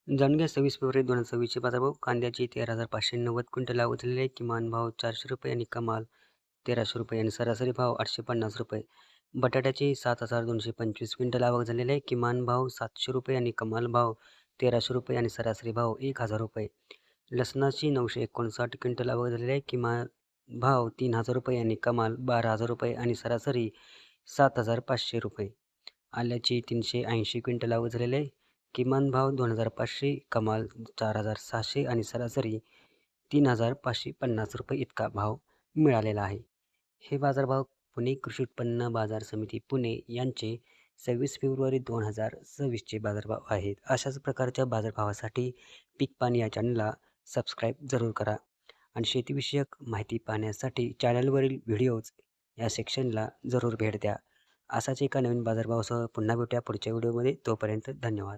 जाणून घ्या 26 फेब्रुवारी 2026चे बाजारभाव. कांद्याची 13,590 क्विंटल आवक झालेली आहे. किमान भाव ₹400 आणि कमाल ₹1,300 आणि सरासरी भाव ₹850. बटाट्याची 7,225 क्विंटल आवक झालेली आहे. किमान भाव ₹700 आणि कमाल भाव ₹1,300 आणि सरासरी भाव ₹1,000. लसणाची 959 क्विंटल आवक झालेली आहे. किमान भाव ₹3,000 आणि कमाल ₹12,000 आणि सरासरी ₹7,500. आल्याची 380 क्विंटल आवक झालेली आहे. किमान भाव 2,500, कमाल 4,600 आणि सरासरी ₹3,550 इतका भाव मिळालेला आहे. हे बाजारभाव पुणे कृषी उत्पन्न बाजार समिती पुणे यांचे 26 फेब्रुवारी 2026चे बाजारभाव आहेत. अशाच प्रकारच्या बाजारभावासाठी पीक पाणी या चॅनलला सबस्क्राईब जरूर करा आणि शेतीविषयक माहिती पाहण्यासाठी चॅनलवरील व्हिडिओज या सेक्शनला जरूर भेट द्या. असाच एका नवीन बाजारभावासह पुन्हा भेटूया पुढच्या व्हिडिओमध्ये. तोपर्यंत धन्यवाद.